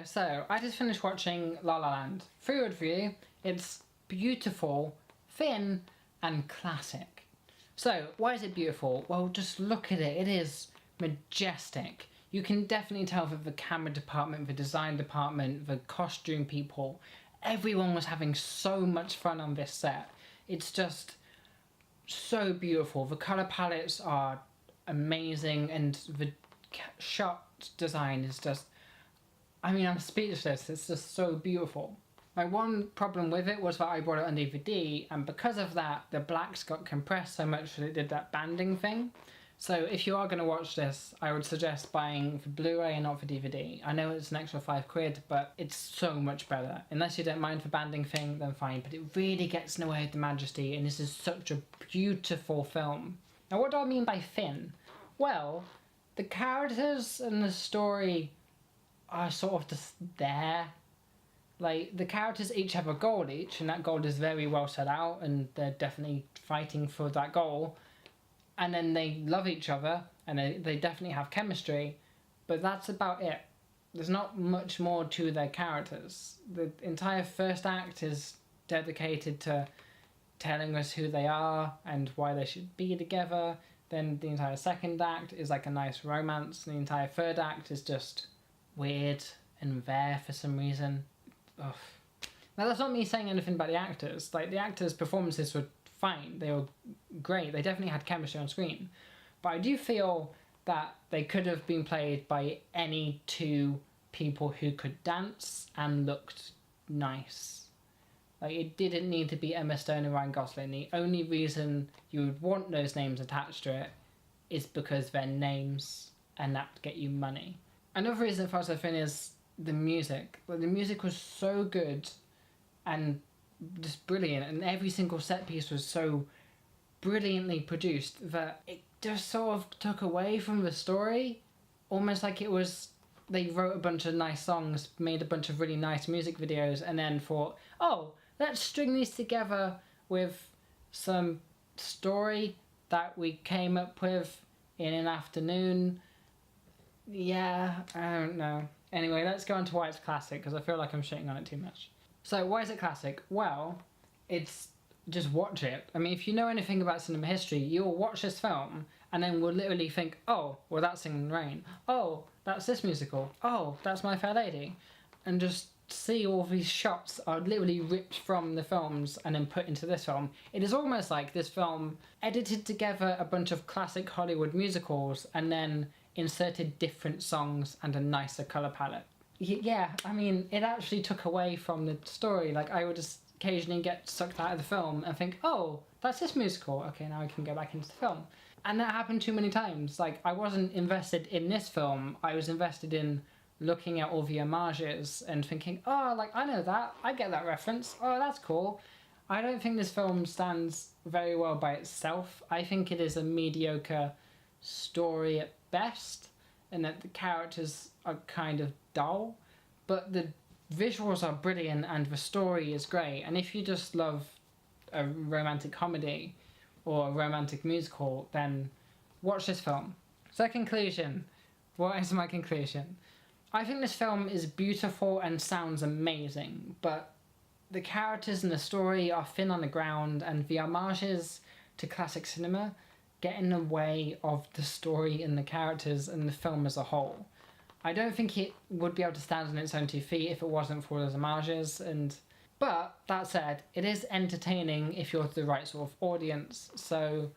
So I just finished watching La La Land. 3-word review. It's beautiful, thin, and classic. So why is it beautiful? Well, just look at it. It is majestic. You can definitely tell that the camera department, the design department, the costume people, everyone was having so much fun on this set. It's just so beautiful. The colour palettes are amazing, and the shot design is just... I mean, I'm speechless. It's just so beautiful. My one problem with it was that I bought it on DVD, and because of that, the blacks got compressed so much that it did that banding thing. So if you are going to watch this, I would suggest buying the Blu-ray and not the DVD. I know it's an extra £5, but it's so much better. Unless you don't mind the banding thing, then fine, but it really gets in the way of the majesty, and this is such a beautiful film. Now, what do I mean by thin? Well, the characters and the story are sort of just there. Like, the characters each have a goal each, and that goal is very well set out, and they're definitely fighting for that goal. And then they love each other, and they definitely have chemistry, but that's about it. There's not much more to their characters. The entire first act is dedicated to telling us who they are and why they should be together. Then the entire second act is like a nice romance, and the entire third act is just weird and there for some reason. Ugh. Now, that's not me saying anything about the actors. Like, the actors' performances were fine. They were great. They definitely had chemistry on screen. But I do feel that they could have been played by any two people who could dance and looked nice. Like, it didn't need to be Emma Stone and Ryan Gosling. The only reason you would want those names attached to it is because they're names, and that would get you money. Another reason for so thin is the music. Like, the music was so good and just brilliant, and every single set piece was so brilliantly produced that it just sort of took away from the story. Almost like it was, they wrote a bunch of nice songs, made a bunch of really nice music videos, and then thought, oh, let's string these together with some story that we came up with in an afternoon. Yeah, I don't know. Anyway, let's go on to why it's classic, because I feel like I'm shitting on it too much. So, why is it classic? Well, it's... just watch it. I mean, if you know anything about cinema history, you'll watch this film and then will literally think, oh, well, that's Singing in the Rain. Oh, that's this musical. Oh, that's My Fair Lady. And just see all these shots are literally ripped from the films and then put into this film. It is almost like this film edited together a bunch of classic Hollywood musicals and then inserted different songs and a nicer colour palette. Yeah, I mean, it actually took away from the story. Like, I would just occasionally get sucked out of the film and think, oh, that's this musical. Okay, now I can go back into the film. And that happened too many times. Like, I wasn't invested in this film. I was invested in looking at all the homages and thinking, oh, like, I know that. I get that reference. Oh, that's cool. I don't think this film stands very well by itself. I think it is a mediocre story at best, and that the characters are kind of dull. But the visuals are brilliant and the story is great, and if you just love a romantic comedy or a romantic musical, then watch this film. So, conclusion. What is my conclusion? I think this film is beautiful and sounds amazing, but the characters and the story are thin on the ground, and the homages to classic cinema get in the way of the story and the characters and the film as a whole. I don't think it would be able to stand on its own 2 feet if it wasn't for those homages, but that said, it is entertaining if you're the right sort of audience, so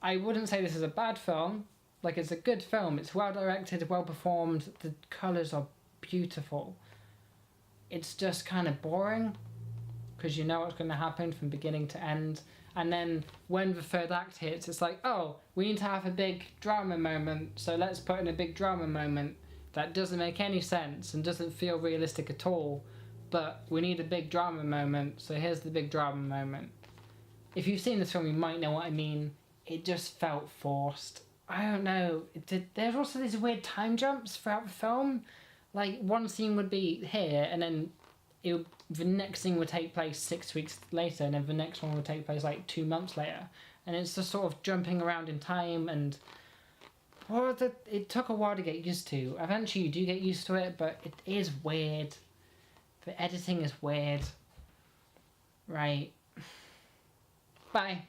I wouldn't say this is a bad film. Like, it's a good film, it's well directed, well performed, the colours are beautiful. It's just kind of boring, because you know what's going to happen from beginning to end, and then when the third act hits, it's like, oh, we need to have a big drama moment, so let's put in a big drama moment that doesn't make any sense and doesn't feel realistic at all, but we need a big drama moment, so here's the big drama moment. If you've seen this film, you might know what I mean. It just felt forced. I don't know. There's also these weird time jumps throughout the film. Like, one scene would be here, and then the next scene would take place 6 weeks later, and then the next one would take place like 2 months later. And it's just sort of jumping around in time, and Well, it took a while to get used to. Eventually you do get used to it, but it is weird. The editing is weird. Right. Bye.